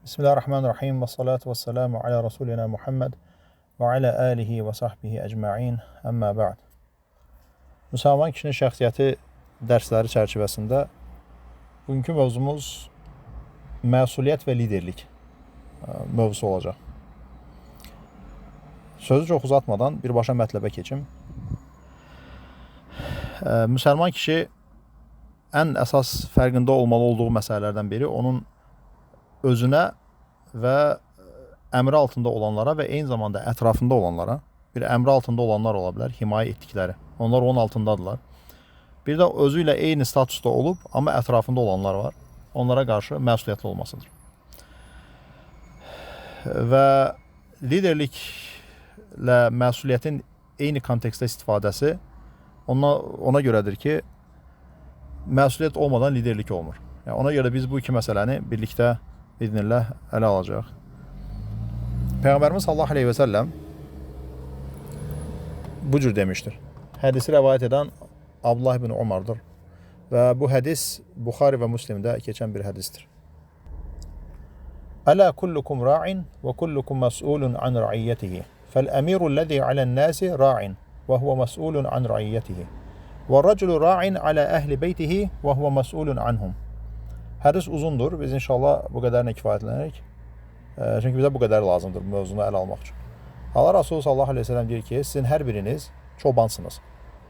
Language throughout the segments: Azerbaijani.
Bismillahirrahmanirrahim və salatu və selamu alə Rasulina Muhammed və alə alihi və sahbihi əcma'in, əmmə ba'd. Müsəlman kişinin şəxsiyyəti dərsləri çərçivəsində bugünkü mövzumuz məsuliyyət və liderlik mövzusu olacaq. Sözü çox uzatmadan birbaşa mətləbə keçim. Müsəlman kişi ən əsas fərqində olmalı olduğu məsələlərdən biri onun özünə və əmri altında olanlara və eyni zamanda ətrafında olanlara, bir əmri altında olanlar ola bilər, himayə etdikləri. Onlar onun altındadırlar. Bir də özü ilə eyni statusda olub, amma ətrafında olanlar var. Onlara qarşı məsuliyyətli olmasıdır. Və liderliklə məsuliyyətin eyni kontekstdə istifadəsi ona görədir ki, məsuliyyət olmadan liderlik olmur. Yəni, ona görə biz bu iki məsələni birlikdə biiznillah ələ alacaq. Peyğəmbərimiz sallallahu aleyhi və səlləm bu cür demişdir. Hədisi rəvayət edən Abdullah ibn Umardır. Və bu hədis Buxari və Müslimdə keçən bir hədisdir. Ələ kullukum ra'in və kullukum məs'ulun an ra'iyyətihi. Fəl-əmiru ləzi alən-nəsi ra'in və huvə məs'ulun an ra'iyyətihi. Və rəculu ra'in alə əhli beytihi və huvə məs'ulun anhum. Hədis uzundur. Biz inşallah bu qədərinə kifayətlənirik. Çünki bizə bu qədər lazımdır bu mövzunu ələ almaq üçün. Allah Rasulü sallallahu aleyhi ve sellem deyir ki, sizin hər biriniz çobansınız.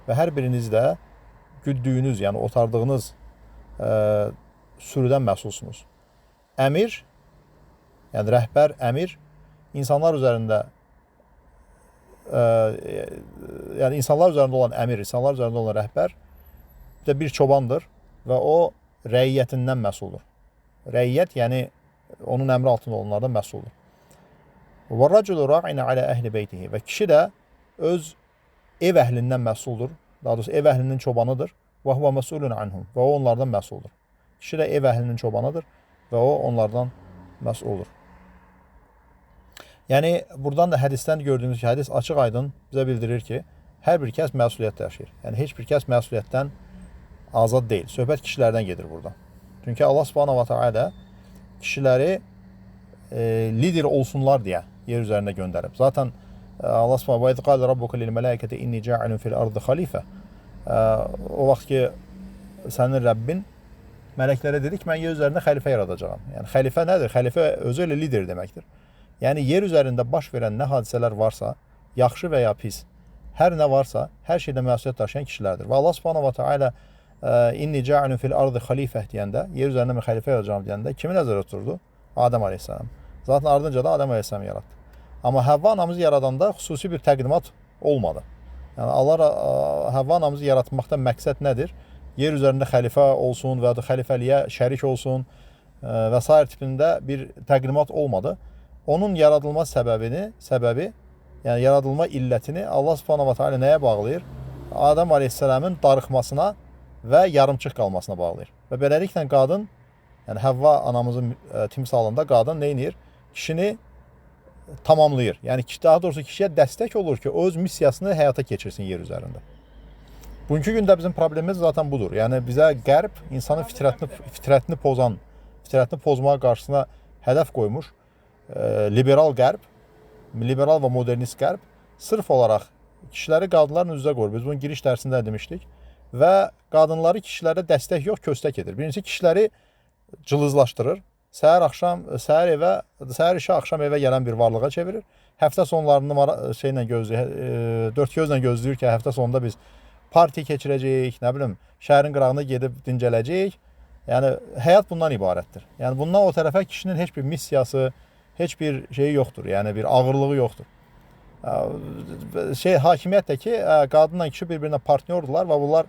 Və hər biriniz də güddüyünüz, yəni otardığınız sürüdən məsulsunuz. Əmir, yəni rəhbər, əmir, insanlar üzərində olan əmir, insanlar üzərində olan rəhbər də bir çobandır və o rəiyyətindən məsuldur. Rəiyyət, yəni onun əmri altında olanlardan məsuldur. Və rəculu ra'in alə əhli beytihi. Və kişi də öz ev əhlindən məsuldur. Daha doğrusu ev əhlinin çobanıdır. Və huvə məsulun anhum. Və o onlardan məsuldur. Kişi də ev əhlinin çobanıdır və o onlardan məsuldur. Yəni, buradan da hədisdən gördüyümüz ki, hədis açıq aydın bizə bildirir ki, hər bir kəs məsuliyyət daşıyır. Yəni, heç bir kəs məsuliyyətdən azad deyil. Söhbət kişilərdən gedir burada. Çünki Allah subhanahu wa ta'ala kişiləri lider olsunlar deyə yer üzərində göndərib. Zaten Allah subhanahu wa ta'ala qala rabbuka lil mələikəti inni ca'ilun fil ardı xalifə. O vaxt ki, sənin Rəbbin mələklərə dedi ki, mən yer üzərində xəlifə yaradacağam. Yəni, xəlifə nədir? Xəlifə özü ilə lider deməkdir. Yəni, yer üzərində baş verən nə hadisələr varsa, yaxşı və ya pis, hər nə varsa, hər şeydə məsuliyyət daşıyan kişilərdir. Və Allah subhanahu wa ta'ala inni ca'ilun fil ardı xalifə deyəndə, yer üzərində mən xəlifə yaradacağam deyəndə kimi nəzərə oturdu? Adəm aleyhisselam. Zaten ardınca da Adəm aleyhisselam yarattı. Amma Həvva anamızı yaradanda xüsusi bir təqdimat olmadı. Yəni, Allah Həvva anamızı yaratmaqda məqsəd nədir? Yer üzərində xəlifə olsun və ya da xəlifəliyə şərik olsun və s. tipində bir təqdimat olmadı. Onun yaradılma səbəbi, yəni yaradılma illətini Allah subhanahu wa ta'ala nəyə bağlayır? Adəm aleyhisselamın darıxmasına və yarımçıq qalmasına bağlayır. Və beləliklə qadın, yəni Həvva anamızın timsalında qadın nə edir? Kişini tamamlayır. Yəni daha doğrusu kişiyə dəstək olur ki, o öz missiyasını həyata keçirsin yer üzərində. Bugünkü gündə bizim problemimiz zaten budur. Yəni bizə qərb insanın fitrətini pozmağa qarşısına hədəf qoymuş liberal qərb, liberal və modernist qərb sırf olaraq kişiləri qadınların üzrə qoyur. Biz bunu giriş dərsində demişdik. Və qadınları kişilərə dəstək yox, köstək edir. Birincisi, kişiləri cılızlaşdırır. Səhər işə, axşam evə gələn bir varlığa çevirir. Həftə sonlarını dörd gözlə gözləyir ki, həftə sonunda biz partiya keçirəcəyik, nə bilim, şəhərin qırağına gedib dincələcəyik. Yəni, həyat bundan ibarətdir. Yəni, bundan o tərəfə kişinin heç bir missiyası, heç bir şeyi yoxdur. Yəni, bir ağırlığı yoxdur. Hakimiyyət də ki, qadınla kişi bir-birinə partnyordular və bunlar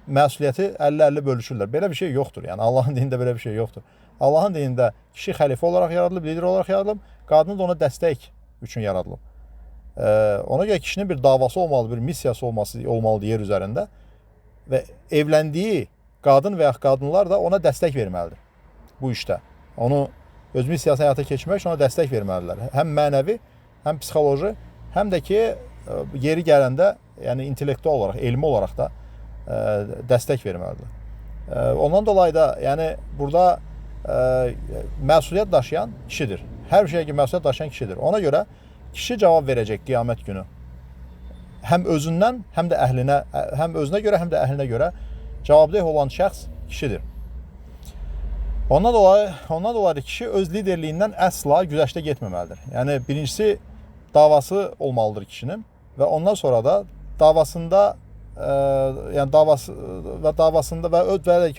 məsuliyyəti 50-50 bölüşürlər. Belə bir şey yoxdur. Yəni, Allahın dinində belə bir şey yoxdur. Allahın dinində kişi xəlifə olaraq yaradılıb, lider olaraq yaradılıb, qadın da ona dəstək üçün yaradılıb. Ona görə kişinin bir davası olmalı, bir missiyası olmalıdır yer üzərində və evləndiyi qadın və ya qadınlar da ona dəstək verməlidir bu işdə. Onu öz missiyasını həyata keçirmək üçün ona dəstək verməlidirlər. Həm mənəvi, həm psixoloji, həm də ki, yeri gələndə, yəni intellektual olaraq, elmi olaraq da dəstək verməlidir. Ondan dolayı da, yəni burada məsuliyyət daşıyan kişidir. Hər şeyə məsuliyyət daşıyan kişidir. Ona görə kişi cavab verəcək qiyamət günü. Həm özündən, həm də əhlinə, həm özünə görə, həm də əhlinə görə cavabdeh olan şəxs kişidir. Ondan dolayı kişi öz liderliyindən əsla güzəştə getməməlidir. Yəni birincisi davası olmalıdır kişinin və ondan sonra da davasında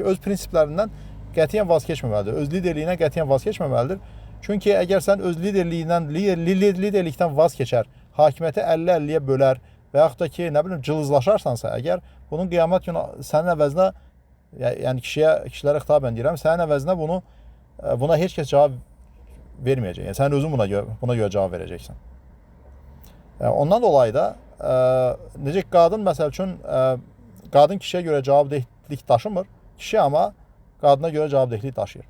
öz prinsiplərindən qətiyyən vaz keçməməlidir. Öz liderliyindən qətiyyən vaz keçməməlidir. Çünki əgər sən öz liderlikdən vaz keçər, hakimiyyəti 50-50-yə bölər və yaxud da ki, nə bilim, cılızlaşarsansa, əgər bunun qiyamət günü sənin əvəzinə, yəni kişilərə xitabən deyirəm, sənin əvəzinə buna heç kəs cavab verməyəcək. Yəni sən özün buna görə cavab verəcəksən. Ondan dolayı da necə qadın məsəl üçün qadın kişiyə görə cavabdehlik daşımır, kişi amma qadına görə cavabdehlik daşıyır.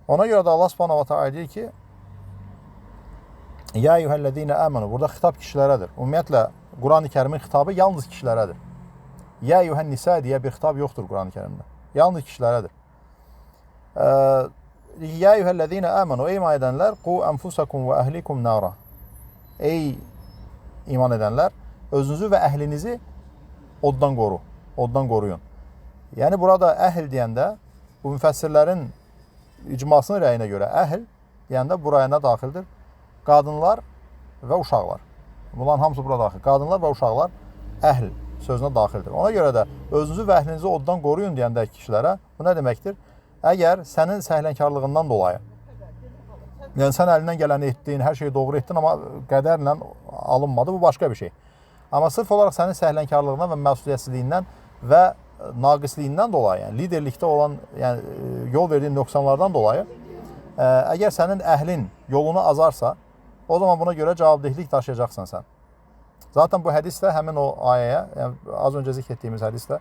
Ona görə də Allah Subhanahu va Taala deyir ki: "Ya eyyuhellezine amenu." Burada xitab kişilərədir. Ümumiyyətlə Qurani-Kərimin xitabı yalnız kişilərədir. Ya eyyuhen nisa deyə bir xitab yoxdur Qurani-Kərimdə. Yalnız kişilərədir. Ya eyyuhellezine amenu, ey iman edənlər, qu enfusakum və əhlikum nara. Ey iman edənlər, özünüzü və əhlinizi oddan qoruyun. Yəni burada əhl deyəndə bu müfəssirlərin icmasının rəyinə görə əhl deyəndə buraya nə daxildir? Qadınlar və uşaqlar. Bunların hamısı bura daxil. Qadınlar və uşaqlar əhl sözünə daxildir. Ona görə də özünüzü və əhlinizi oddan qoruyun deyəndə kişilərə bu nə deməkdir? Əgər sənin səhlənkarlığından dolayı, yəni sən əlindən gələni etdin, hər şeyi doğru etdin, amma qədərlə alınmadı, bu başqa bir şey. Amma sırf olaraq sənin səhlənkarlığından və məsuliyyətsizliyindən və naqisliyindən dolayı, yəni liderlikdə olan, yəni yol verdiyin nöqsanlardan dolayı, əgər sənin əhlin yolunu azarsa, o zaman buna görə cavabdehlik daşıyacaqsan sən. Zaten bu hədis də həmin o ayəyə, yəni az öncə zikr etdiyimiz hədis də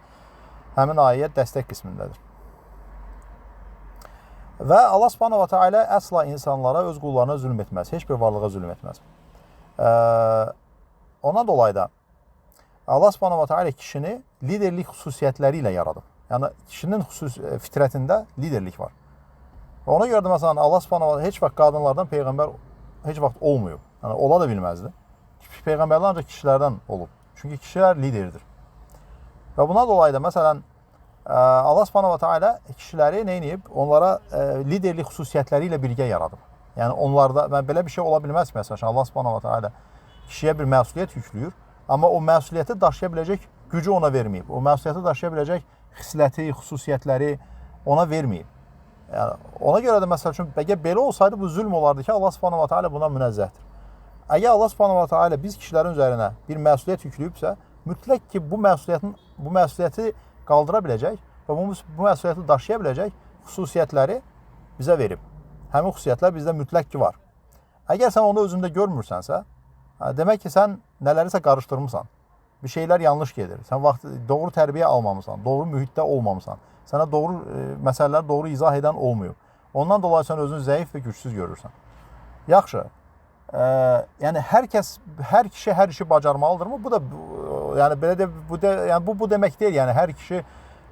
həmin ayəyə dəstək qismindədir. Və Allah Subhanahu va Taala əsla insanlara, öz qullarına zülm etməz. Heç bir varlığa zülm etməz. Ona dolayı da Allah Subhanahu va Taala kişini liderlik xüsusiyyətləri ilə yaradıb. Yəni kişinin fitrətində liderlik var. Ona görə də məsələn Allah Subhanahu va Taala heç vaxt qadınlardan peyğəmbər heç vaxt olmayıb. Yəni ola da bilməzdi. Peyğəmbərlər ancaq kişilərdən olub. Çünki kişilər liderdir. Və buna dolayı da məsələn Allah Subhanahu va Taala kişiləri nə edib? Onlara liderlik xüsusiyyətləri ilə birgə yaradıb. Yəni onlarda belə bir şey ola bilməz ki, məsələn Allah Subhanahu va Taala kişiyə bir məsuliyyət yüklüyür, amma o məsuliyyəti daşıya biləcək gücü ona verməyib. O məsuliyyəti daşıya biləcək xisləti, xüsusiyyətləri ona verməyib. Yəni ona görə də məsəl üçün əgər belə olsaydı bu zülm olardı ki, Allah Subhanahu va Taala buna münezzəhdir. Əgər Allah Subhanahu va Taala biz kişilərin üzərinə bir məsuliyyət yüklüyübsə, mütləq ki bu məsuliyyəti qaldıra biləcək və bu məsuliyyəti daşıya biləcək xüsusiyyətləri bizə verib. Həmin xüsusiyyətlər bizdə mütləq ki var. Əgər sən onu özündə görmürsənsə, demək ki sən nələrisə qarışdırmısan. Bir şeylər yanlış gedir. Sən doğru tərbiyə almamısan, doğru mühitdə olmamısan. Sənə doğru məsələləri doğru izah edən olmuyor. Ondan dolayı sən özünü zəif və gücsüz görürsən. Yaxşı. Yəni hər kişi hər işi bacarmalıdırmı? Bu da yəni belə də bu demək deyil. Yəni hər kişi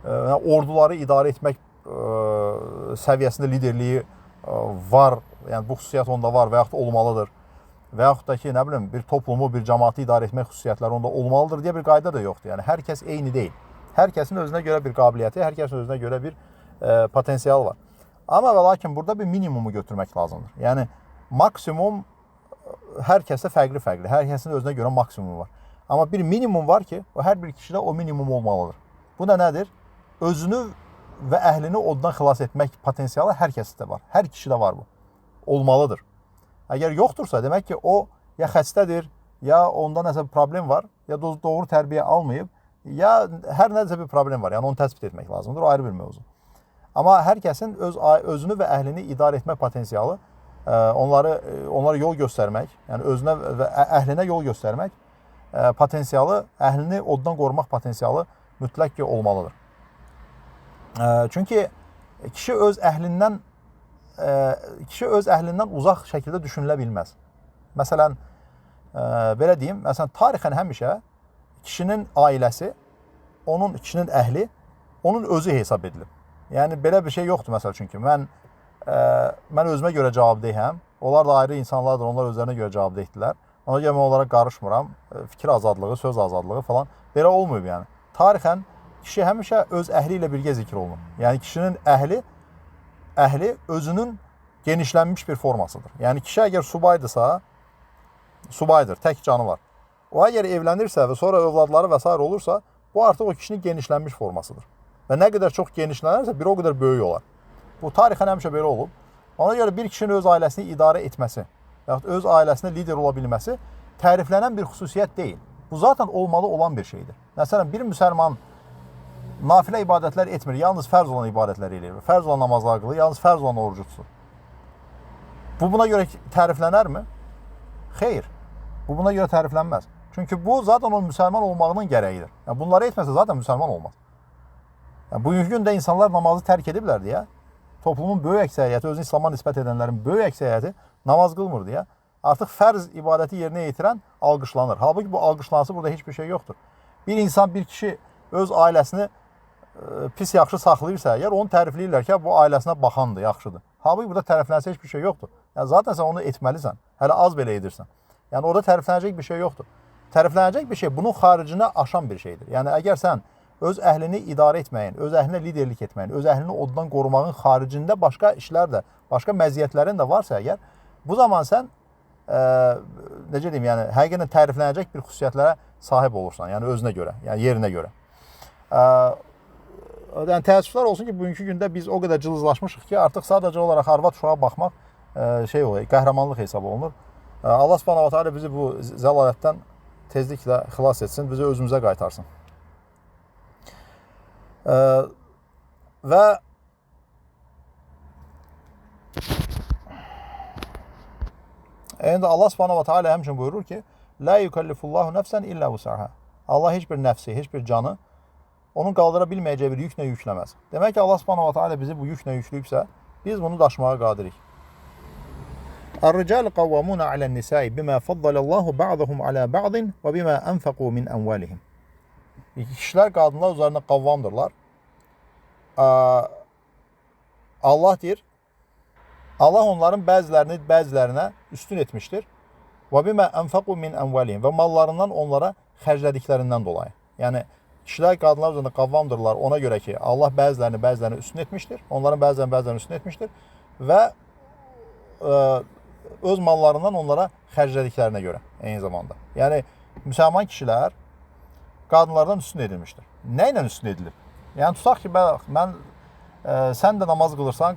orduları idarə etmək səviyyəsində liderliyi var. Yəni bu xüsusiyyət onda var və yaxud olmalıdır. Və yaxud da ki, nə bilim, bir toplumu, bir cəmaatı idarə etmək xüsusiyyətləri onda olmalıdır deyə bir qayda da yoxdur. Yəni hər kəs eyni deyil. Hər kəsin özünə görə bir qabiliyyəti, hər kəsin özünə görə bir potensial var. Amma və lakin burada bir minimumu götürmək lazımdır. Yəni maksimum hər kəsdə fərqli-fərqli. Hər kəsin özünə görə maksimumu var. Amma bir minimum var ki, o hər bir kişidə o minimum olmalıdır. Bu da nədir? Özünü və əhlini oddan xilas etmək potensialı hər kəsdə var. Hər kişidə var bu. Olmalıdır. Əgər yoxdursa, demək ki, o ya xəstədir, ya onda nəsə bir problem var, ya doğru tərbiyə almayıb, ya hər nəsə bir problem var. Yəni onu təsbit etmək lazımdır. O ayrı bir mövzu. Amma hər kəsin özünü və əhlini idarə etmək potensialı, onlara yol göstərmək, yəni özünə və əhlinə yol göstərmək potensialı, əhlini oddan qorumaq potensialı mütləq ki olmalıdır. Çünki kişi öz əhlindən uzaq şəkildə düşünülə bilməz. Məsələn, belə deyim, məsələn, tarixən həmişə kişinin ailəsi, kişinin əhli, onun özü hesab edilib. Yəni, belə bir şey yoxdur, məsəl üçün ki, mən mən özümə görə cavabdehəm. Onlar da ayrı insanlardır, onlar özlərinə görə cavabdehdirlər. Ona görə mən onlara qarışmıram. Fikir azadlığı, söz azadlığı falan belə olmayıb yəni. Tarixən kişi həmişə öz əhli ilə birgə zikr olunur. Yəni kişinin əhli özünün genişlənmiş bir formasıdır. Yəni kişi əgər subaydırsa, subaydır, tək canı var. O əgər evlənirsə və sonra övladları və s. olursa, bu artıq o kişinin genişlənmiş formasıdır. Və nə qədər çox genişlənərsə, bir o qədər böyük olar. Bu tarixən həmişə belə olub. Ona görə bir kişinin öz ailəsini idarə etməsi, yaxud öz ailəsinə lider ola bilməsi təriflənən bir xüsusiyyət deyil. Bu zaten olmalı olan bir şeydir. Məsələn, bir müsəlman nafilə ibadətlər etmir, yalnız fərz olan ibadətlər eləyir. Fərz olan namazlar qılır, yalnız fərz olan orucu tutur. Bu buna görə təriflənərmi? Xeyr. Bu buna görə təriflənməz. Çünki bu zaten onun müsəlman olmağının gərəyidir. Yəni bunları etməsə zaten müsəlman olmaz. Yəni bugünkü gündə insanlar namazı tərk ediblər deyə, toplumun böyük əksəriyyəti, özünü İslama nisbət edənlərin böyük əksəriyyəti namaz qılmır deyə, artıq fərz ibadəti yerinə yetirən alqışlanır. Halbuki bu alqışlansı burada heç bir şey yoxdur. Bir insan, bir kişi öz ailəsini pis yaxşı saxlayırsa, əgər onu tərifləyirlər ki, bu ailəsinə baxandır, yaxşıdır. Halbuki burada təriflənsə heç bir şey yoxdur. Yəni zaten sən onu etməlisən. Hələ az belə edirsən. Yəni orada təriflənəcək bir şey yoxdur. Təriflənəcək bir şey bunun xaricinə aşan bir şeydir. Yəni əgər sən öz əhlini idarə etməyin, öz əhlinə liderlik etməyin, öz əhlini oddan qorumağın xaricində başqa işlər də, başqa məziyyətlərin də varsa əgər, bu zaman sən necə deyim, yəni həqiqətən təriflənəcək bir xüsusiyyətlərə sahib olursan, yəni özünə görə, yəni yerinə görə. Yəni təəssüflər olsun ki, bugünkü gündə biz o qədər cılızlaşmışıq ki, artıq sadəcə olaraq arvad uşağa baxmaq qəhrəmanlıq hesab olunur. Allah Subhanahu va Taala bizi bu zəlalətdən tezliklə xilas etsin, bizi özümüzə qaytarsın. Və Allah Subhanahu va Taala həmçinin buyurur ki, la yukallifullahu nefsen illa vus'aha. Allah heç bir nəfsi, heç bir canı onun qaldıra bilməyəcəyi bir yüklə yükləməz. Demək ki, Allah Subhanahu va Taala bizi bu yüklə yükləyibsə, biz bunu daşımağa qadirik. الرجال قوامون على النساء بما فضل الله بعضهم على بعض وبما أنفقوا من أموالهم. Kişilər qadınlar üzərində qavvamdırlar. Allah deyir, Allah onların bəzilərini bəzilərinə üstün etmişdir. وَبِمَا أَنْفَقُوا مِنْ أَمْوَالِهِمْ və mallarından onlara xərclədiklərindən dolayı. Yəni, kişilər qadınlar üzərində qavvamdırlar ona görə ki, Allah bəzilərini üstün etmişdir. Onların bəzilərini üstün etmişdir. Və öz mallarından onlara xərclədiklərinə görə eyni zamanda. Yəni, müsəlman kişilər qadınlardan üstün edilmişdir. Nə ilə üstün edilir? Yəni, tutaq ki, sən də namaz qılırsan,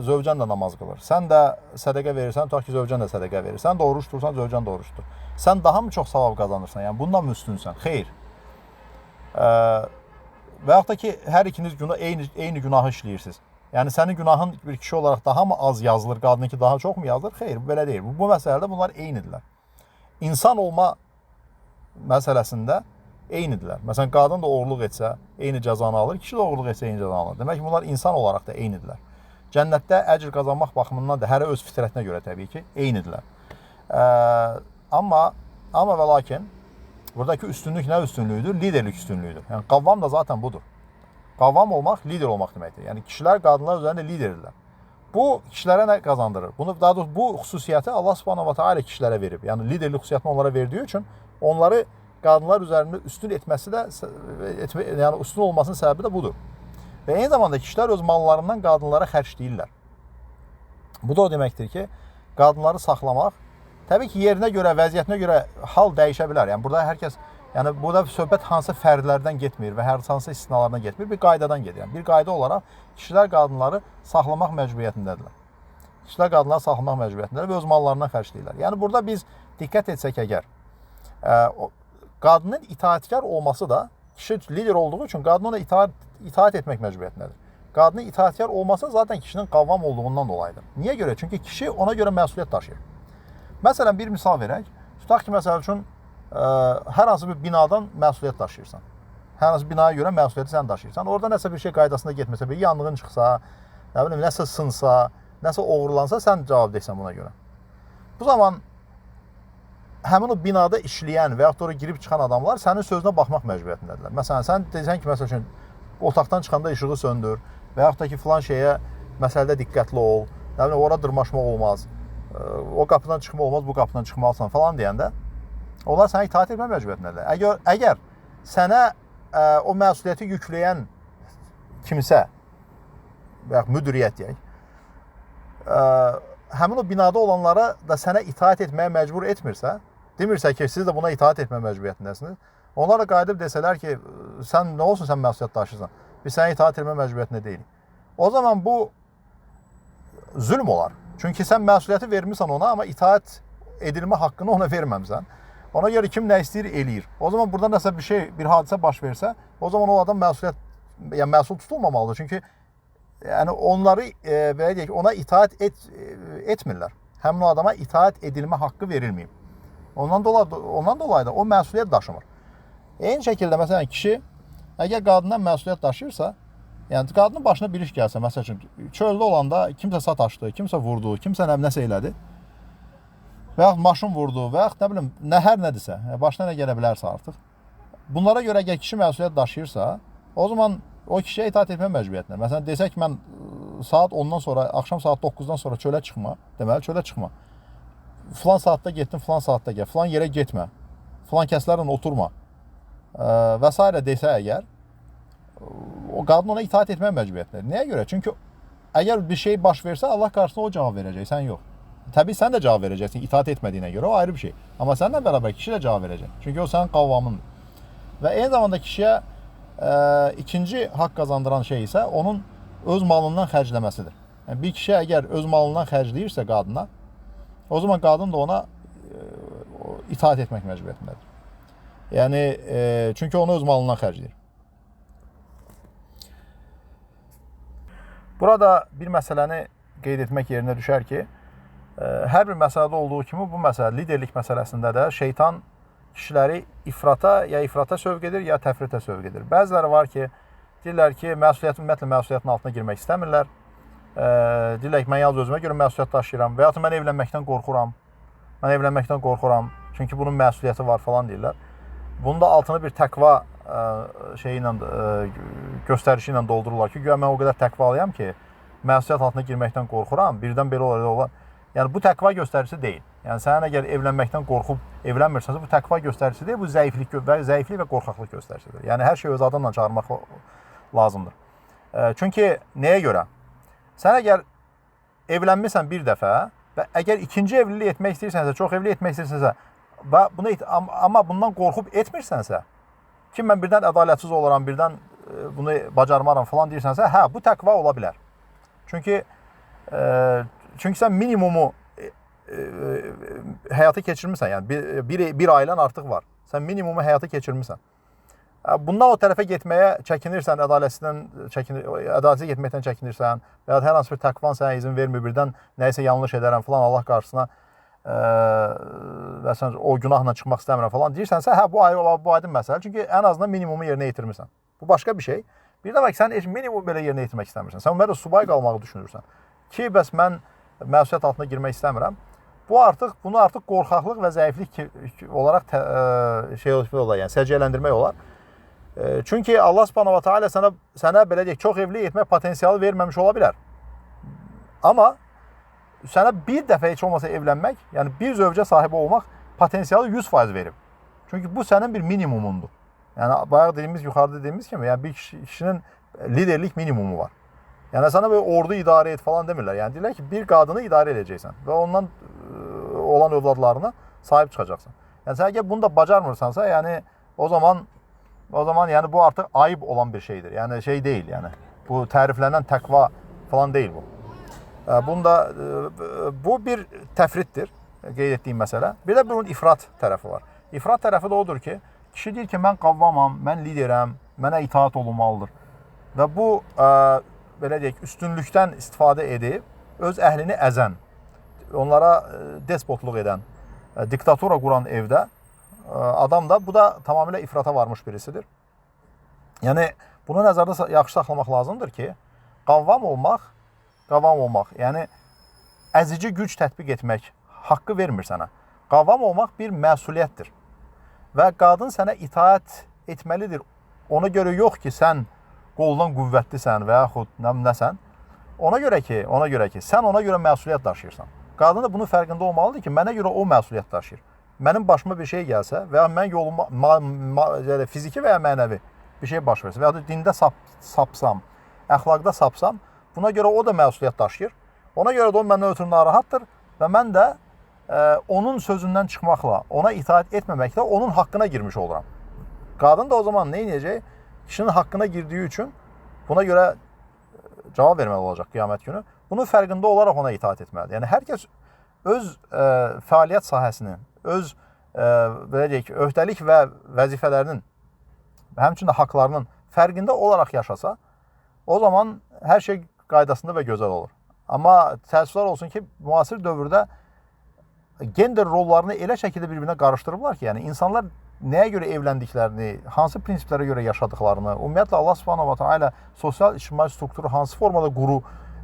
zövcən də namaz qılır. Sən də sədəqə verirsən, tutaq ki, zövcən də sədəqə verir. Sən də oruç tutursan, zövcən də oruç tutur. Sən daha mı çox savab qazanırsan? Yəni, bundan mı üstünsən? Xeyr. Və yaxud da ki, hər ikiniz eyni günahı işləyirsiniz. Yəni, sənin günahın bir kişi olaraq daha mı az yazılır, qadınınki daha çox mu yazılır? Xeyr, belə deyil. Bu məsələdə bunlar eynidirlər. İnsan olma məsələsində eynidirlər. Məsələn, qadın da oğurluq etsə, eyni cəzanı alır, kişi də oğurluq etsə, eyni cəzanı alır. Demək ki, bunlar insan olaraq da eynidirlər. Cənnətdə əcr qazanmaq baxımından da hərə öz fitrətinə görə təbii ki, eynidirlər. Amma və lakin, buradakı üstünlük nə üstünlüyüdür? Liderlik üstünlüyüdür. Yəni, qavvam da zaten budur. Qavvam olmaq, lider olmaq deməkdir. Yəni, kişilər qadınlar üzərində liderdirlər. Bu, kişilərə nə qazandırır? Daha doğrusu, bu xüsusiyyəti Allah Subhanahu va Taala kişilərə verib. Yəni, liderlik xüsusiyyətini onlara verdiyi üçün, onları qadınlar üzərində üstün etməsi də, yəni üstün olmasının səbəbi də budur. Və eyni zamanda kişilər öz mallarından qadınlara xərcləyirlər. Bu da o deməkdir ki, qadınları saxlamaq, təbii ki, yerinə görə, vəziyyətinə görə hal dəyişə bilər. Yəni, burada hər kəs, yəni burada söhbət hansı fərdlərdən getmir və hansı istisnalardan getmir, bir qaydadan gedir. Yəni, bir qayda olaraq kişilər qadınları saxlamaq məcburiyyətindədirlər. Kişilər qadınları saxlamaq məcburiyyətindədirlər və öz mallarından xərcləyirlər. Yəni, burada biz diqqət etsək əgər, qadının itaətkar olması da, kişi lider olduğu üçün qadın ona itaət etmək məcburiyyətindədir. Qadının itaətkar olması zaten kişinin qavvam olduğundan dolayıdır. Niyə görə? Çünki kişi ona görə məsuliyyət daşıyır. Məsələn, bir misal verək. Tutaq ki, məsəl üçün, hər hansı bir binadan məsuliyyət daşıyırsan. Hər hansı binaya görə məsuliyyəti sən daşıyırsan. Orada nəsə bir şey qaydasında getməsə, bir yanğın çıxsa, nəsə sınsa, nəsə oğurlansa, sən cavab deyirsən buna görə. Bu zaman həmin o binada işləyən və yaxud da oraya girib çıxan adamlar sənin sözünə baxmaq məcburiyyətindədirlər. Məsələn, sən deyirsən ki, məsəl üçün, otaqdan çıxanda işığı söndür və yaxud da ki, filan şeyə məsələdə diqqətli ol, nə bilim, ora dırmaşmaq olmaz, o qapıdan çıxmaq olmaz, bu qapıdan çıxmalısan falan deyəndə, onlar sənə itaat etmə məcburiyyətindədir. Əgər sənə o məsuliyyəti yükləyən kimsə, və yaxud müdiriyyət deyək, həmin o binada olanlara da sənə itaat etməyə məcbur etmirsə, demirsə ki, siz də buna itaat etmə məcburiyyətindəsiniz, onlar da qayıdıb desələr ki, sən nə olsun, sən məsuliyyət daşırsan, biz sənə itaat etmə məcburiyyətində deyilik. O zaman bu zülm olar. Çünki sən məsuliyyəti vermirsən ona, amma itaat edilmə haqqını ona verməmsən. Ona görə kim nə istəyir, eləyir. O zaman burada nəsə bir hadisə baş versə, o zaman o adam məsul tutulmamalıdır. Çünki yəni onları belə deyək, ona itaat etmirlər. Həmin o adama itaat edilmə haqqı verilməyib. Ondan dolayı da o məsuliyyət daşımır. Eyni şəkildə məsələn kişi əgər qadından məsuliyyət daşıyırsa, yəni qadının başına bir iş gəlsə, məsəl üçün çöldə olanda kimsə sataşdı, kimsə vurdu, kimsə nəsə elədi və yaxud maşın vurdu və yaxud nə bilim, hər nədirsə, başına nə gələ bilərsə artıq. Bunlara görə əgər kişi məsuliyyət daşıyırsa, o zaman o kişiyə itaat etmə məcburiyyətində. Məsələn, desək mən saat 10-dan sonra, axşam saat 9-dan sonra çölə çıxma, deməli çölə çıxma. Filan saatda getdin, filan saatda gəl, filan yerə getmə, filan kəslərlə oturma və s. desə əgər, o qadın ona itaat etmə məcburiyyətində. Nəyə görə? Çünki əgər bir şey baş versə, Allah qarşısında o cavab verəcək, sən yox. Təbii sən də cavab verəcəksin, itaat etmədiyinə görə, o ayrı bir şey. Amma sənlə bərabər kişi də cavab verəcək. Çünki o sənin qavvamındır. Və eyni zamanda kişiyə ikinci haqq qazandıran şey isə onun öz malından xərcləməsidir. Yəni, bir kişi əgər öz malından xərcləyirsə qadına, o zaman qadın da ona itaat etmək məcburiyyətindədir. Yəni, çünki onu öz malından xərcləyir. Burada bir məsələni qeyd etmək yerinə düşər ki, hər bir məsələdə olduğu kimi bu məsələ, liderlik məsələsində də şeytan kişiləri ifrata sövq edir, ya təfritə sövq edir. Bəziləri var ki, deyirlər ki, ümumiyyətlə məsuliyyətin altına girmək istəmirlər. Deyirlər ki, mən yalnız özümə görə məsuliyyət daşıyıram və ya mən evlənməkdən qorxuram. Çünki bunun məsuliyyəti var falan deyirlər. Bunun da altını bir təqva göstərişi ilə doldururlar ki, güya mən o qədər təqvalıyam ki, məsuliyyət altına girməkdən qorxuram, birdən belə olar. Yəni, bu təqva göstəricisi deyil. Yəni, sənin əgər evlənməkdən qorxub evlənmirsənsə, bu təqva göstəricisi deyil, bu zəiflik və qorxaqlıq göstəricisidir. Yəni, hər şey öz adınla çağırmaq lazımdır. Çünki nəyə görə? Sən əgər evlənmirsən bir dəfə və əgər ikinci evliliyi etmək istəyirsənsə, çox evlilik etmək istəyirsənsə, amma bundan qorxub etmirsənsə, ki, mən birdən ədalətsiz olaram, birdən bunu bacarmaram falan deyirsənsə, hə, bu təqva ola bilər. Çünki sən minimumu həyata keçirmirsən, yəni bir ailən artıq var. Sən minimumu həyata keçirmirsən. Bundan o tərəfə getməyə çəkinirsən, ədalətsiz getməkdən çəkinirsən və ya hər hansı bir təqvan sənə izin vermir, birdən nəyisə yanlış edərəm falan Allah qarşısına və sən o günahla çıxmaq istəmirəm falan deyirsənsə, hə, bu aydın məsələ. Çünki ən azından minimumu yerinə yetirmirsən. Bu başqa bir şey. Bir də bax, sən heç minimum belə yerinə yetirmək istəmirsən. Sən ümumiyyətlə subay qalmağı düşünürsən. Ki, bəs mən məsuliyyət altına girmək istəmirəm. Bunu artıq qorxaqlıq və zəiflik olaraq səciyyələndirmək olar. Çünki Allah Subhanahu va Taala sənə belə deyək, çox evlilik etmək potensialı verməmiş ola bilər. Amma sənə bir dəfə heç olmasa evlənmək, yəni bir zövcə sahibi olmaq potensialı 100% verib. Çünki bu sənin bir minimumundur. Yəni bayaq yuxarıda dediyimiz kimi, yəni bir kişinin liderlik minimumu var. Yəni sənə böyle ordu idarə et falan demirlər. Yəni deyirlər ki, bir qadını idarə edəcəksən və ondan olan övladlarına sahib çıxacaqsan. Yəni sən əgər bunu da bacarmırsansa, yəni o zaman yəni bu artıq ayıb olan bir şeydir. Yəni şey deyil, yəni bu təriflənən təqva falan deyil bu. Bu bir təfritdir, qeyd etdiyim məsələ. Bir də bunun ifrat tərəfi var. İfrat tərəfi də odur ki, kişi deyir ki, mən qavvamam, mən liderəm, mənə itaat olunmalıdır. Və bu belə deyək, üstünlükdən istifadə edib, öz əhlini əzən, onlara despotluq edən, diktatura quran evdə adam da, bu da tamamilə ifrata varmış birisidir. Yəni, bunu nəzərdə yaxşı saxlamaq lazımdır ki, qavvam olmaq, yəni əzici güc tətbiq etmək haqqı vermir sənə. Qavvam olmaq bir məsuliyyətdir. Və qadın sənə itaat etməlidir. Ona görə yox ki, sən qoldan qüvvətlisən və yaxud nəsən. Ona görə ki, sən ona görə məsuliyyət daşıyırsan. Qadın da bunun fərqində olmalıdır ki, mənə görə o məsuliyyət daşıyır. Mənim başıma bir şey gəlsə və ya mən yoluma fiziki və ya mənəvi bir şey baş versə və ya da dində sapsam, əxlaqda sapsam, buna görə o da məsuliyyət daşıyır. Ona görə də o məndən ötürü narahatdır və mən də onun sözündən çıxmaqla, ona itaat etməməklə onun haqqına girmiş oluram. Qadın da o zaman nə edəcək? Kişinin haqqına girdiyi üçün buna görə cavab verməli olacaq qiyamət günü. Bunun fərqində olaraq ona itaat etməlidir. Yəni hər kəs öz fəaliyyət sahəsinin, öz belə deyək, öhdəlik və vəzifələrinin, həmçinin də haqlarının fərqində olaraq yaşasa, o zaman hər şey qaydasında və gözəl olur. Amma təəssüflər olsun ki, müasir dövrdə gender rollarını elə şəkildə bir-birinə qarışdırıblar ki, yəni insanlar nəyə görə evləndiklərini, hansı prinsiplərə görə yaşadıklarını, ümumiyyətlə Allah Subhanahu va Taala sosial ictimai strukturu hansı formada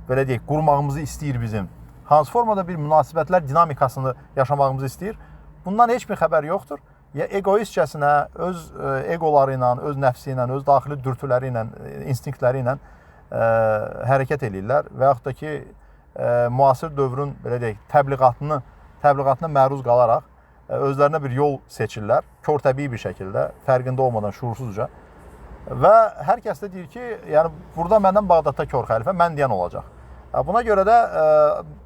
belə deyək, qurmağımızı istəyir bizim, hansı formada bir münasibətlər dinamikasını yaşamağımızı istəyir, bundan heç bir xəbər yoxdur. Ya egoistcəsinə, öz egoları ilə, öz nəfsi ilə, öz daxili dürtüləri ilə, instinktləri ilə hərəkət edirlər və yaxud da ki, müasir dövrün belə deyək, təbliğatına məruz qalaraq özlərinə bir yol seçirlər, körtəbii bir şəkildə, fərqində olmadan, şuursuzca. Və hər kəs də deyir ki, yəni burada məndən Bağdadda kör xəlifə mən deyən olacaq. Buna görə də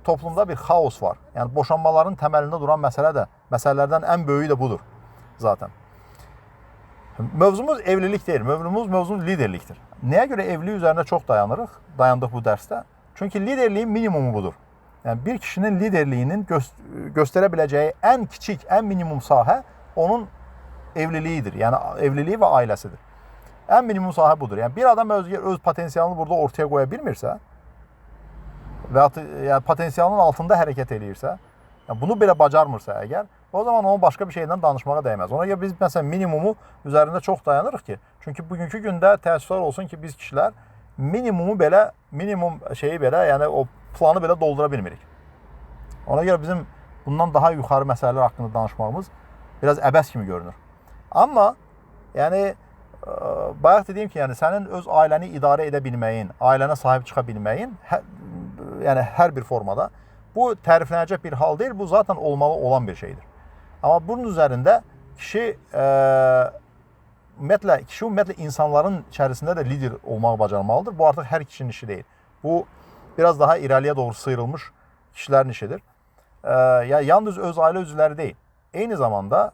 toplumda bir xaos var. Yəni boşanmaların təməlində duran məsələlərdən ən böyüyü də budur zaten. Mövzumuz evlilik deyil, mövzumuz liderlikdir. Nəyə görə evlilik üzərində çox dayandıq bu dərsdə? Çünki liderliyin minimumu budur. Yəni bir kişinin liderliyinin göstərə biləcəyi ən kiçik, ən minimum sahə onun evliliyidir. Yəni evliliyi və ailəsidir. Ən minimum sahə budur. Yəni bir adam öz potensialını burada ortaya qoya bilmirsə və ya potensialının altında hərəkət eləyirsə, yəni bunu belə bacarmırsa əgər, o zaman onun başqa bir şeydən danışmağa dəyməz. Ona görə biz məsələn minimumu üzərində çox dayanırıq ki, çünki bugünkü gündə təəssüflər olsun ki, biz kişilər minimum şeyi belə, yəni o planı belə doldura bilmirik. Ona görə bizim bundan daha yuxarı məsələlər haqqında danışmağımız biraz əbəs kimi görünür. Amma yəni bayaq dediyim ki, yəni sənin öz ailəni idarə edə bilməyin, ailənə sahib çıxa bilməyin, yəni hər bir formada bu təriflənəcək bir hal deyil, bu zaten olmalı olan bir şeydir. Amma bunun üzərində kişi ümumiyyətlə insanların içərisində də lider olmağı bacarmalıdır. Bu artıq hər kişinin işi deyil. Bu biraz daha irəliyə doğru sıyrılmış kişilərin işidir. Yalnız öz ailə üzvləri deyil. Eyni zamanda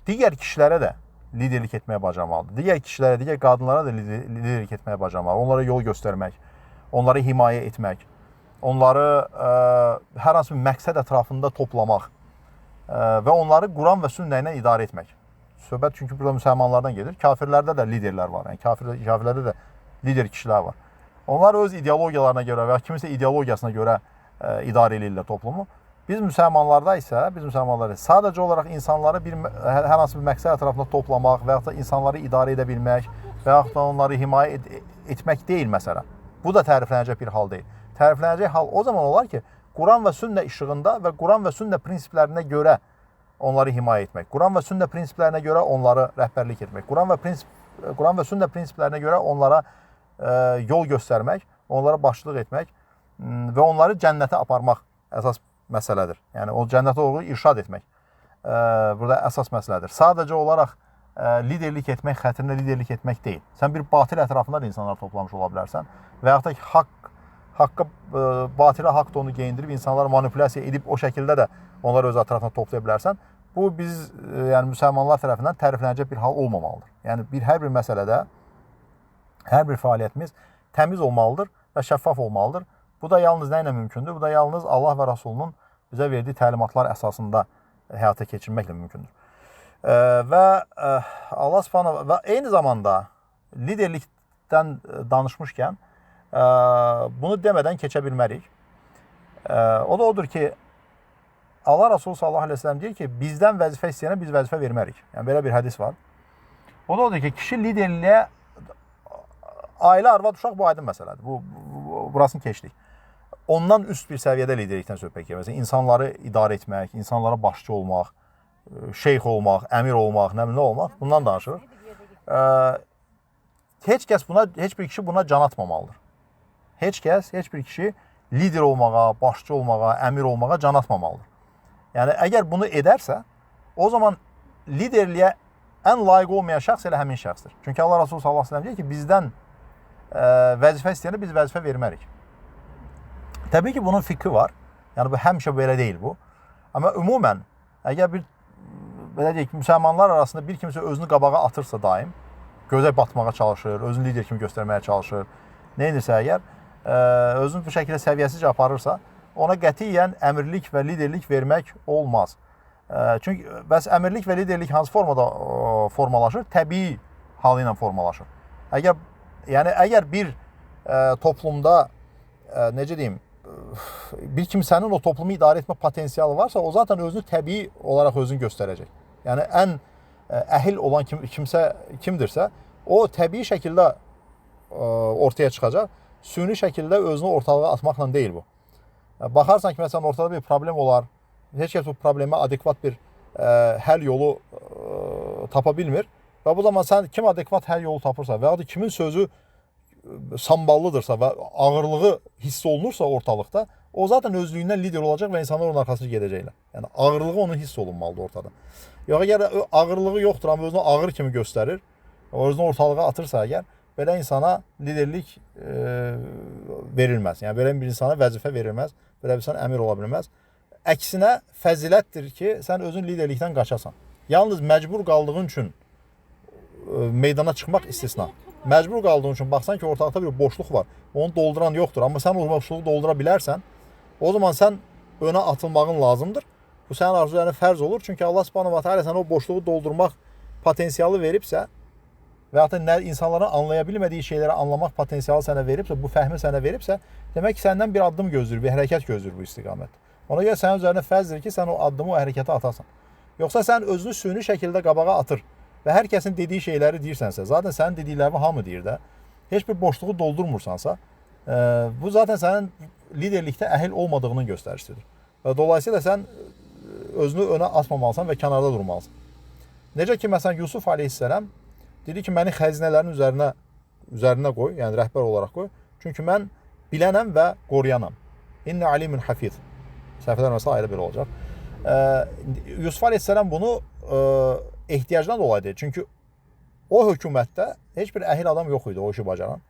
digər kişilərə də liderlik etməyə bacarmalıdır. Digər kişilərə, digər qadınlara da liderlik etməyə bacarmalıdır. Onlara yol göstərmək, onları himayə etmək, onları hər hansı bir məqsəd ətrafında toplamaq və onları Quran və sünnə ilə idarə etmək. Söhbət çünki burada müsəlmanlardan gedir. Kafirlərdə də liderlər var. Yəni kafirlərdə də lider kişilər var. Onlar öz ideologiyalarına görə və ya kiminsə ideologiyasına görə idarə edirlər toplumu. Biz müsəlmanlarda isə sadəcə olaraq insanları hər hansı bir məqsəd ətrafında toplamaq və yaxud da insanları idarə edə bilmək və yaxud da onları himayə etmək deyil məsələ. Bu da təriflənəcək bir hal deyil. Təriflənəcək hal o zaman olar ki, Quran və sünnə işığında və Quran və sünnə prinsiplərinə görə onları himayə etmək, Quran və sünnə prinsiplərinə görə onları rəhbərlik etmək, Quran və sünnə prinsiplərinə görə onlara yol göstərmək, onlara başçılıq etmək və onları cənnətə aparmaq əsas məsələdir. Yəni o cənnətə doğru irşad etmək burada əsas məsələdir. Sadəcə olaraq liderlik etmək, xətrinə liderlik etmək deyil. Sən bir batil ətrafında da insanlar toplamış ola bilərsən və yaxud da batilə haqq onu geyindirib insanları manipulyasiya edib o şəkildə də onları öz ətrafına toplaya bilərsən. Bu biz yəni müsəlmanlar tərəfindən təriflənəcək bir hal olmamalıdır. Yəni hər bir məsələdə hər bir fəaliyyətimiz təmiz olmalıdır və şəffaf olmalıdır. Bu da yalnız nə ilə mümkündür? Bu da yalnız Allah və Rasulunun bizə verdiyi təlimatlar əsasında həyata keçirməklə mümkündür. Və Allah Subhanahu və eyni zamanda liderlikdən danışmışkən bunu demədən keçə bilmərik. O da odur ki, Allah Rasulü sallallahu aleyhi ve sellem deyir ki, bizdən vəzifə istəyənə biz vəzifə vermərik. Yəni belə bir hədis var. O da odur ki, kişi liderliyə ailə, arvad, uşaq bu aydın məsələdir. Burasını keçdik. Ondan üst bir səviyyədə liderlikdən söhbət gedir. Məsələn, insanları idarə etmək, insanlara başçı olmaq, şeyx olmaq, əmir olmaq, nə olmaq, bundan danışırıq. Heç bir kişi buna can atmamalıdır. heç kəs, heç bir kişi lider olmağa, başçı olmağa, əmir olmağa can atmamalıdır. Yəni, əgər bunu edərsə, o zaman liderliyə ən layiq olmayan şəxs elə həmin şəxsdir. Çünki Allah Rasulü sallallahu əleyhi və səlləm deyir ki, bizdən vəzifə istəyəndə biz vəzifə vermərik. Təbii ki, bunun fikri var. Yəni, bu həmişə belə deyil bu. Amma ümumən, əgər bir, belə deyək, müsəlmanlar arasında bir kimsə özünü qabağa atırsa daim, gözə batmağa çalışır, özünü lider kimi göstərməyə çalışır, nə edirsə əgər, özünü bu şəkildə səviyyəsizcə aparırsa, ona qətiyyən əmirlik və liderlik vermək olmaz. Çünki bəs əmirlik və liderlik hansı formada formalaşır? Təbii halı ilə formalaşır. Əgər bir toplumda, necə deyim, bir kimsənin o toplumu idarə etmə potensialı varsa, o zaten özünü təbii olaraq özünü göstərəcək. Yəni, ən əhil olan kimsə kimdirsə, o təbii şəkildə ortaya çıxacaq. Süni şəkildə özünü ortalığa atmaqla deyil bu. Baxarsan ki, məsələn, ortada bir problem olar, heç kəs bu problemə adekvat bir həll yolu tapa bilmir və bu zaman sən kim adekvat həll yolu tapırsa və ya da kimin sözü samballıdırsa və ağırlığı hiss olunursa ortalıqda, o zaten özlüyündən lider olacaq və insanlar onun arxasına gedəcəklər. Yəni, ağırlığı onun hiss olunmalıdır ortada. Yox, əgər ağırlığı yoxdur, amma özünü ağır kimi göstərir, özünü ortalığa atırsa əgər, belə insana liderlik verilməz. Yəni, belə bir insana vəzifə verilməz, belə bir insan əmir ola bilməz. Əksinə, fəzilətdir ki, sən özün liderlikdən qaçasan. Yalnız məcbur qaldığın üçün meydana çıxmaq istisna. Məcbur qaldığın üçün baxsan ki, ortalıqda bir boşluq var. Onu dolduran yoxdur. Amma sən o boşluğu doldura bilərsən, o zaman sən önə atılmağın lazımdır. Bu sənin arzularına fərz olur. Çünki Allah Subhanahu va Taala sənə o boşluğu doldurmaq potensialı veribsə və ya da insanların anlaya bilmədiyi şeyləri anlamaq potensialı sənə veribsə, bu fəhmi sənə veribsə, demək ki, səndən bir addım gözləyir, bir hərəkət gözləyir bu istiqamət. Ona görə sənin üzərinə fərzdir ki, sən o addımı, o hərəkəti atasan. Yoxsa sən özünü süni şəkildə qabağa atır və hər kəsin dediyi şeyləri deyirsənsə, zaten sənin dediklərini hamı deyir də, heç bir boşluğu doldurmursansa, bu zaten sənin liderlikdə əhil olmadığının göstəricisidir. Və dolayısıyla sən özünü önə atmamalısan və kənarda durmalısan. Necə ki, məsələn, Yusuf aleyhisselam dedi ki, məni xəzinələrin üzərinə qoy, yəni rəhbər olaraq qoy. Çünki mən bilənəm və qoruyanam. İnni alimun hafiz. Səhvələr məsələ ayrı belə olacaq. Yusuf aleyhisselam bunu ehtiyacdan dolayı deyir. Çünki o hökumətdə heç bir əhil adam yox idi o işi bacaran.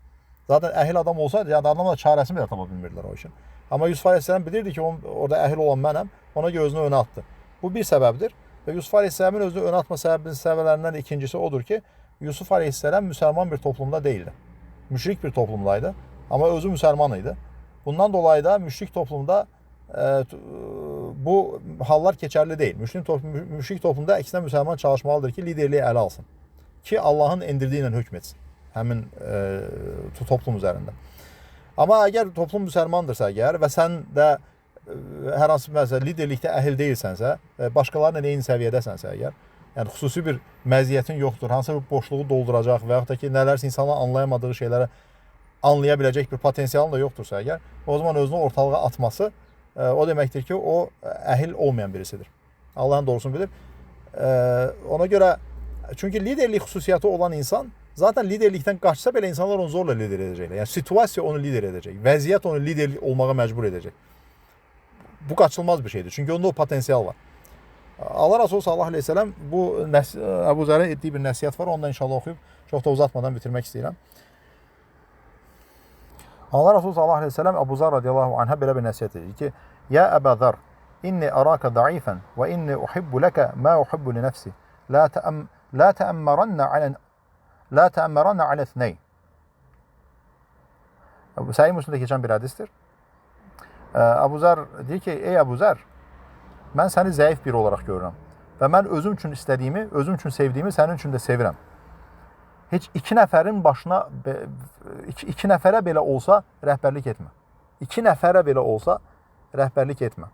Zaten əhil adam olsaydı, yəni adamlar çarəsini belə tapa bilmirdilər o işin. Amma Yusuf aleyhisselam bilirdi ki, orada əhil olan mənəm, ona görə özünü önə atdı. Bu bir səbəbdir. Və Yusuf aleyhisselamın özünü önə atma səbəblərindən ikincisi odur ki, Yusuf aleyhisselam müsəlman bir toplumda deyildi. Müşrik bir toplumdaydı, amma özü müsəlman idi. Bundan dolayı da müşrik toplumda bu hallar keçərli deyil. Müşrik toplumda əksinə müsəlman çalışmalıdır ki, liderliyi ələ alsın. Ki, Allahın endirdiyi ilə hökm etsin həmin toplum üzərində. Amma əgər toplum müsəlmandırsa əgər və sən də hər hansı məsələ liderlikdə əhil deyilsənsə, başqalarla eyni səviyyədəsənsə əgər, yəni xüsusi bir məziyyətin yoxdur, hansısa bir boşluğu dolduracaq və yaxud da ki, nələrsə insanlar anlayamadığı şeyləri anlaya biləcək bir potensialın da yoxdursa əgər, o zaman özünü ortalığa atması o deməkdir ki, o əhil olmayan birisidir. Allahın doğrusunu bilir. Ona görə, çünki liderlik xüsusiyyəti olan insan zaten liderlikdən qaçsa belə insanlar onu zorla lider edəcəklər. Yəni situasiya onu lider edəcək, vəziyyət onu lider olmağa məcbur edəcək. Bu qaçılmaz bir şeydir. Çünki onda o potensial var. Allah Resulü sallallahu aleyhi ve sellem bu Əbu Zərə etdiyi bir nəsiyyət var. Onu da inşallah oxuyub çox da uzatmadan bitirmək istəyirəm. Allah Resulü sallallahu aleyhi ve sellem Əbu Zər radiyallahu anhə belə bir nəsiyyət edir ki, Ya Əbə Zər, inni araka zəifən və inni uhibbu ləkə mə uhibbu li nəfsi. La təəmmərənə alə thney. Səhih Müslimdə keçən bir hədisdir. Əbu Zər deyir ki, ey Əbu Zər, mən səni zəif biri olaraq görürəm və mən özüm üçün istədiyimi, özüm üçün sevdiyimi sənin üçün də sevirəm. Heç iki nəfərin başına, iki nəfərə belə olsa rəhbərlik etmə. İki nəfərə belə olsa rəhbərlik etmə.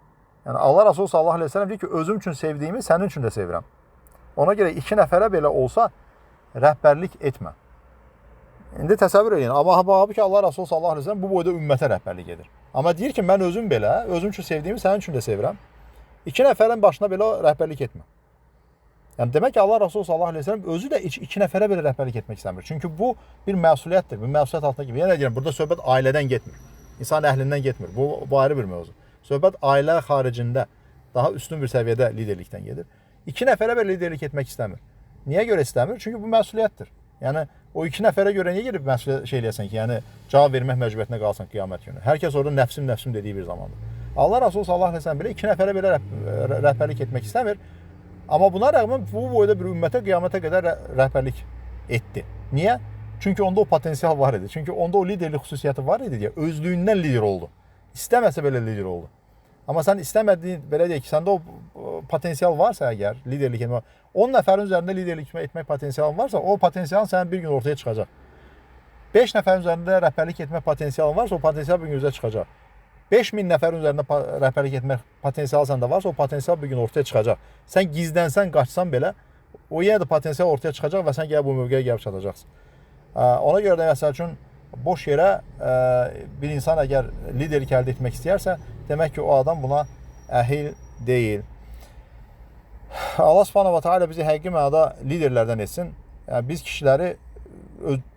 Yəni Allah Resulü sallallahu aleyhi ve sellem deyir ki, özüm üçün sevdiyimi sənin üçün də sevirəm. Ona görə iki nəfərə belə olsa rəhbərlik etmə. İndi təsəvvür edin. Amma halbuki Allah Resulü sallallahu aleyhi ve sellem bu boyda ümmətə rəhbərlik edir. Amma deyir ki, mən özüm belə, özüm üçün sevdiyimi sənin üçün də sevirəm. İki nəfərin başına belə rəhbərlik etmə. Yəni demək ki, Allah Resulü sallallahu əleyhi və səlləm özü də iki nəfərə belə rəhbərlik etmək istəmir. Çünki bu bir məsuliyyətdir. Bu məsuliyyət altında kimi. Yəni deyirəm, burada söhbət ailədən getmir. İnsan əhlindən getmir. Bu ayrı bir mövzu. Söhbət ailə xaricində daha üstün bir səviyyədə liderlikdən gedir. İki nəfərə belə liderlik etmək istəmir. Niyə görə istəmir? Çünki bu məsuliyyətdir. Yəni o iki nəfərə görə niyə gedib məsuliyyət şey eləyəsən ki, yəni cavab vermək məcburiyyətinə qalsan qiyamət günü. Hər kəs orada nəfsim dediyi bir zamandır. Allah Resulü sallallahu əleyhi və səlləm belə iki nəfərə belə rəhbərlik etmək istəmir. Amma buna rəğmən bu boyda bir ümmətə qiyamətə qədər rəhbərlik etdi. Niyə? Çünki onda o potensial var idi. Çünki onda o liderlik xüsusiyyəti var idi deyə özlüyündən lider oldu. İstəməsə belə lider oldu. Amma sən istəmədiyin, belə deyək ki, səndə o potensial varsa əgər liderlik etmək, 10 nəfərin üzərində liderlik etmək potensialın varsa, o potensialın sənin bir gün ortaya çıxacaq. 5 nəfərin üzərində rəhbərlik etmək potensialın varsa, o potensial bir gün üzə çıxacaq. 5000 nəfərin üzərində rəhbərlik etmək potensialı səndə varsa, o potensial bir gün ortaya çıxacaq. Sən gizlənsən, qaçsan belə, o yenə də potensial ortaya çıxacaq və sən gəlib bu mövqeyə gəlib çatacaqsın. Ona görə də məsəl üçün boş yerə bir insan əgər liderlik əldə etmək istəyərsə, demək ki, o adam buna əhil deyil. Allah Subhanahu va Taala bizi həqiqi mənada liderlərdən etsin. Yəni biz kişiləri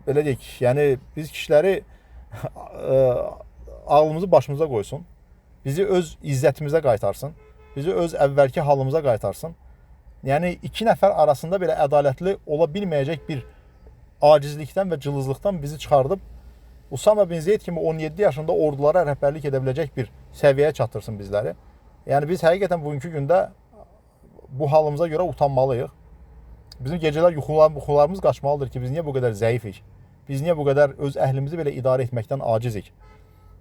belə deyək, yəni biz kişiləri ağlımızı başımıza qoysun. Bizi öz izzətimizə qaytarsın. Bizi öz əvvəlki halımıza qaytarsın. Yəni iki nəfər arasında belə ədalətli ola bilməyəcək bir acizlikdən və cılızlıqdan bizi çıxardıb Usama bin Zeyd kimi 17 yaşında ordulara rəhbərlik edə biləcək bir səviyyəyə çatdırsın bizləri. Yəni biz həqiqətən bugünkü gündə bu halımıza görə utanmalıyıq. Bizim gecələr yuxularımız qaçmalıdır ki, biz niyə bu qədər zəifik? Biz niyə bu qədər öz əhlimizi belə idarə etməkdən acizik?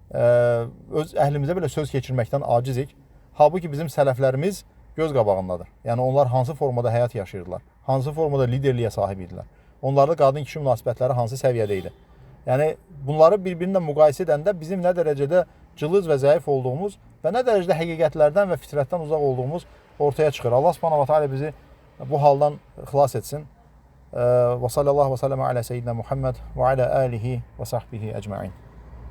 Öz əhlimizə belə söz keçirməkdən acizik. Halbuki bizim sələflərimiz göz qabağındadır. Yəni onlar hansı formada həyat yaşayırdılar? Hansı formada liderliyə sahib idilər? Onlarda qadın-kişi münasibətləri hansı səviyyədə idi? Yəni bunları bir-birinlə müqayisə edəndə bizim nə dərəcədə cılız və zəif olduğumuz və nə dərəcədə həqiqətlərdən və fitrətdən uzaq olduğumuz ortaya çıxır. Allah Subhanahu va Taala bizi bu haldan xilas etsin. Və sallallahu və səlləmə alə seyyidina Muhammed və alə alihi və sahbihi əcmaîn.